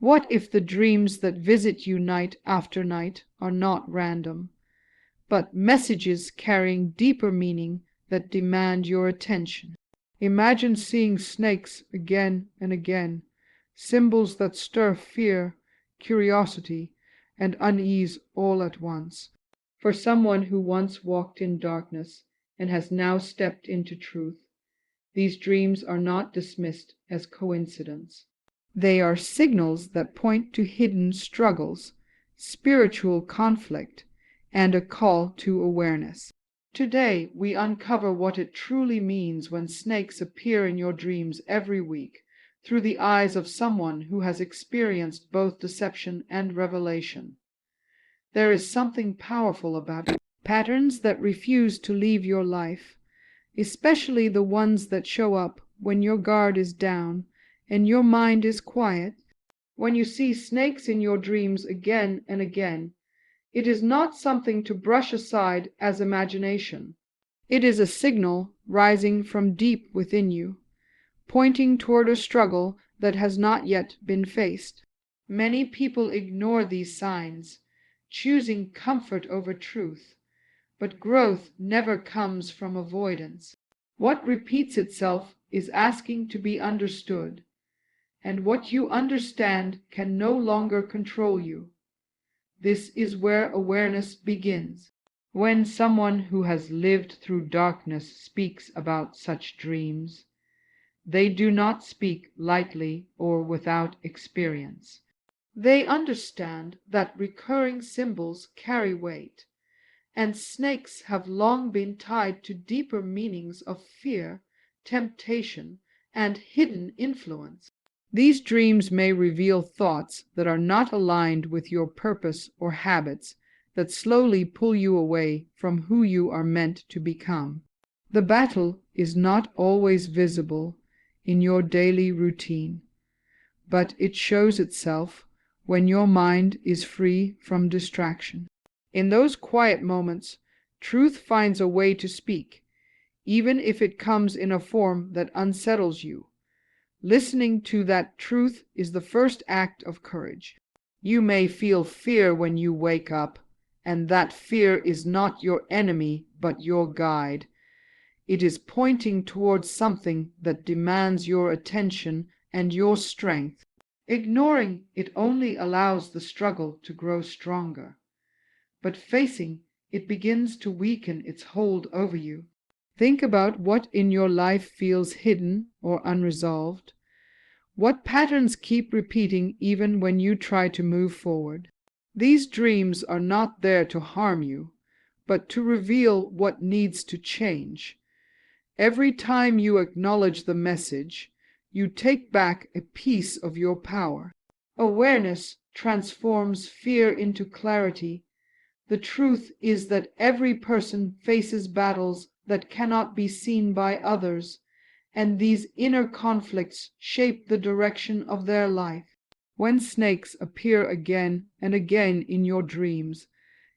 What if the dreams that visit you night after night are not random, but messages carrying deeper meaning that demand your attention? Imagine seeing snakes again and again, symbols that stir fear, curiosity, and unease all at once. For someone who once walked in darkness and has now stepped into truth, these dreams are not dismissed as coincidence. They are signals that point to hidden struggles, spiritual conflict, and a call to awareness. Today, we uncover what it truly means when snakes appear in your dreams every week through the eyes of someone who has experienced both deception and revelation. There is something powerful about patterns that refuse to leave your life, especially the ones that show up when your guard is down and your mind is quiet. When you see snakes in your dreams again and again, it is not something to brush aside as imagination. It is a signal rising from deep within you, pointing toward a struggle that has not yet been faced. Many people ignore these signs, choosing comfort over truth, but growth never comes from avoidance. What repeats itself is asking to be understood, and what you understand can no longer control you. This is where awareness begins. When someone who has lived through darkness speaks about such dreams, they do not speak lightly or without experience. They understand that recurring symbols carry weight, and snakes have long been tied to deeper meanings of fear, temptation, and hidden influence. These dreams may reveal thoughts that are not aligned with your purpose or habits that slowly pull you away from who you are meant to become. The battle is not always visible in your daily routine, but it shows itself when your mind is free from distraction. In those quiet moments, truth finds a way to speak, even if it comes in a form that unsettles you. Listening to that truth is the first act of courage. You may feel fear when you wake up, and that fear is not your enemy but your guide. It is pointing towards something that demands your attention and your strength. Ignoring it only allows the struggle to grow stronger, but facing it begins to weaken its hold over you. Think about what in your life feels hidden or unresolved. What patterns keep repeating even when you try to move forward? These dreams are not there to harm you, but to reveal what needs to change. Every time you acknowledge the message, you take back a piece of your power. Awareness transforms fear into clarity. The truth is that every person faces battles that cannot be seen by others, and these inner conflicts shape the direction of their life. When snakes appear again and again in your dreams,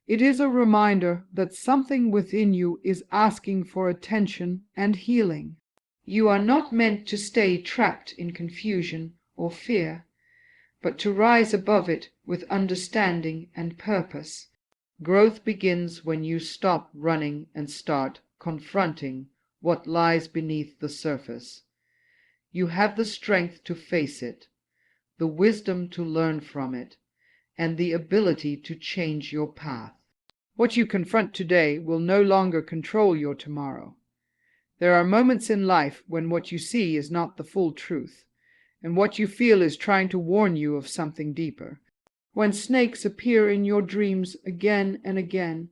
it is a reminder that something within you is asking for attention and healing. You are not meant to stay trapped in confusion or fear, but to rise above it with understanding and purpose. Growth begins when you stop running and start confronting what lies beneath the surface. You have the strength to face it, the wisdom to learn from it, and the ability to change your path. What you confront today will no longer control your tomorrow. There are moments in life when what you see is not the full truth, and what you feel is trying to warn you of something deeper. When snakes appear in your dreams again and again,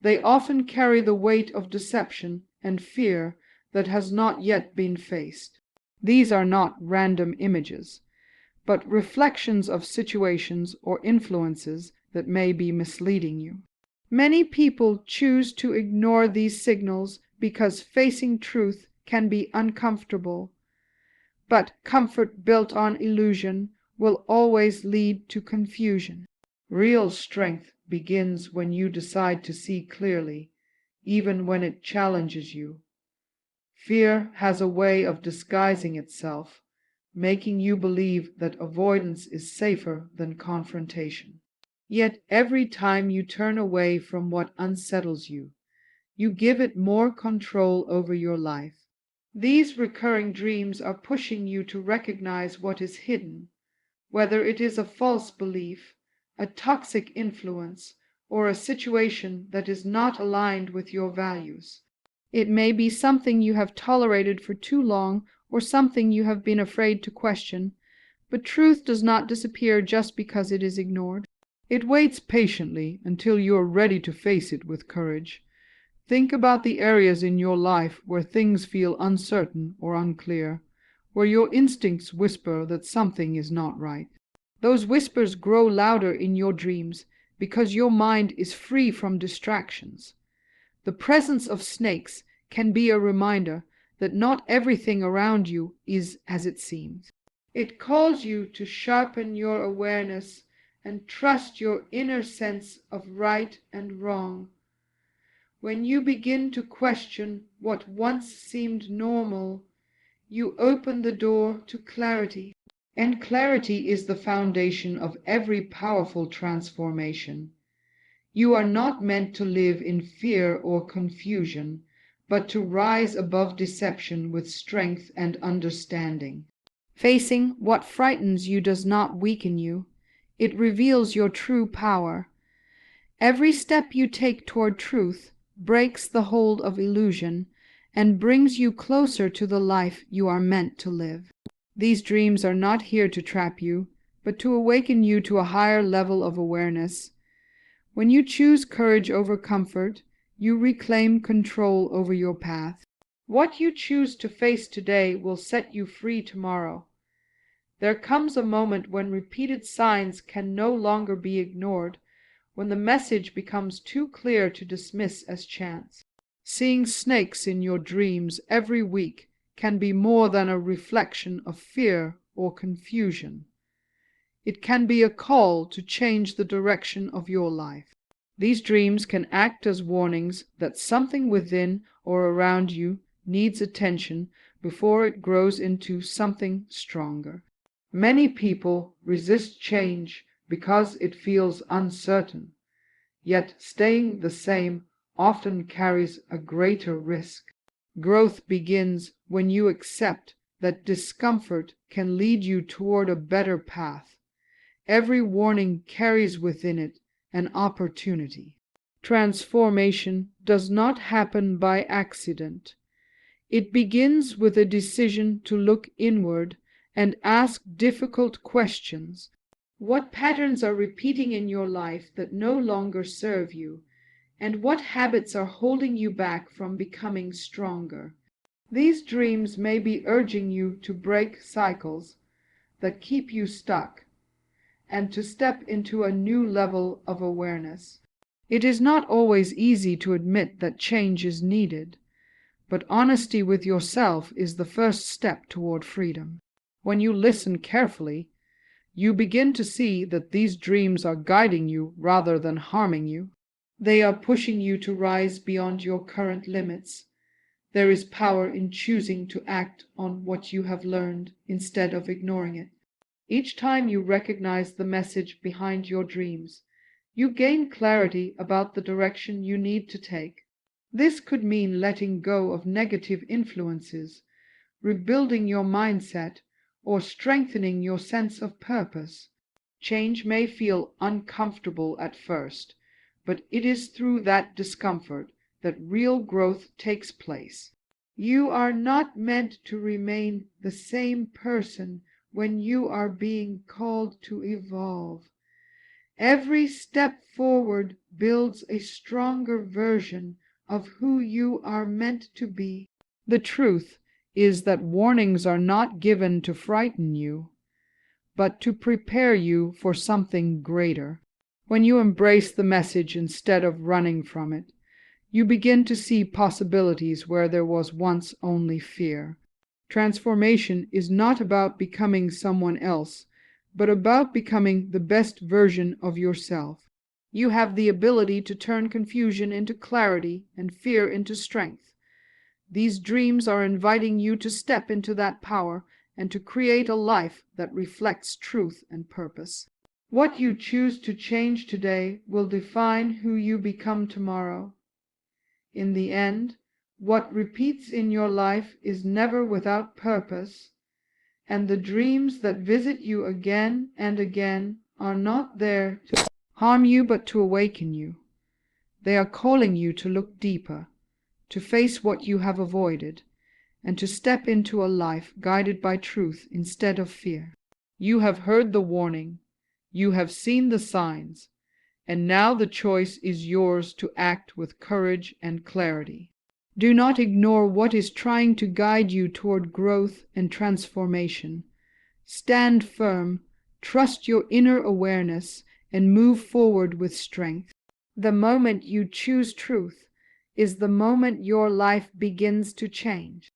they often carry the weight of deception and fear that has not yet been faced. These are not random images, but reflections of situations or influences that may be misleading you. Many people choose to ignore these signals because facing truth can be uncomfortable. But comfort built on illusion will always lead to confusion. Real strength begins when you decide to see clearly, even when it challenges you. Fear has a way of disguising itself, making you believe that avoidance is safer than confrontation. Yet every time you turn away from what unsettles you, you give it more control over your life. These recurring dreams are pushing you to recognize what is hidden, whether it is a false belief, a toxic influence, or a situation that is not aligned with your values. It may be something you have tolerated for too long or something you have been afraid to question, but truth does not disappear just because it is ignored. It waits patiently until you are ready to face it with courage. Think about the areas in your life where things feel uncertain or unclear, where your instincts whisper that something is not right. Those whispers grow louder in your dreams because your mind is free from distractions. The presence of snakes can be a reminder that not everything around you is as it seems. It calls you to sharpen your awareness and trust your inner sense of right and wrong. When you begin to question what once seemed normal, you open the door to clarity. And clarity is the foundation of every powerful transformation. You are not meant to live in fear or confusion, but to rise above deception with strength and understanding. Facing what frightens you does not weaken you. It reveals your true power. Every step you take toward truth breaks the hold of illusion and brings you closer to the life you are meant to live. These dreams are not here to trap you, but to awaken you to a higher level of awareness. When you choose courage over comfort, you reclaim control over your path. What you choose to face today will set you free tomorrow. There comes a moment when repeated signs can no longer be ignored, when the message becomes too clear to dismiss as chance. Seeing snakes in your dreams every week can be more than a reflection of fear or confusion. It can be a call to change the direction of your life. These dreams can act as warnings that something within or around you needs attention before it grows into something stronger. Many people resist change because it feels uncertain, yet staying the same often carries a greater risk. Growth begins when you accept that discomfort can lead you toward a better path. Every warning carries within it an opportunity. Transformation does not happen by accident. It begins with a decision to look inward and ask difficult questions. What patterns are repeating in your life that no longer serve you? And what habits are holding you back from becoming stronger? These dreams may be urging you to break cycles that keep you stuck and to step into a new level of awareness. It is not always easy to admit that change is needed, but honesty with yourself is the first step toward freedom. When you listen carefully, you begin to see that these dreams are guiding you rather than harming you. They are pushing you to rise beyond your current limits. There is power in choosing to act on what you have learned instead of ignoring it. Each time you recognize the message behind your dreams, you gain clarity about the direction you need to take. This could mean letting go of negative influences, rebuilding your mindset, or strengthening your sense of purpose. Change may feel uncomfortable at first, but it is through that discomfort that real growth takes place. You are not meant to remain the same person when you are being called to evolve. Every step forward builds a stronger version of who you are meant to be. The truth is that warnings are not given to frighten you, but to prepare you for something greater. When you embrace the message instead of running from it, you begin to see possibilities where there was once only fear. Transformation is not about becoming someone else, but about becoming the best version of yourself. You have the ability to turn confusion into clarity and fear into strength. These dreams are inviting you to step into that power and to create a life that reflects truth and purpose. What you choose to change today will define who you become tomorrow. In the end, what repeats in your life is never without purpose, and the dreams that visit you again and again are not there to harm you but to awaken you. They are calling you to look deeper, to face what you have avoided, and to step into a life guided by truth instead of fear. You have heard the warning, you have seen the signs, and now the choice is yours to act with courage and clarity. Do not ignore what is trying to guide you toward growth and transformation. Stand firm, trust your inner awareness, and move forward with strength. The moment you choose truth is the moment your life begins to change.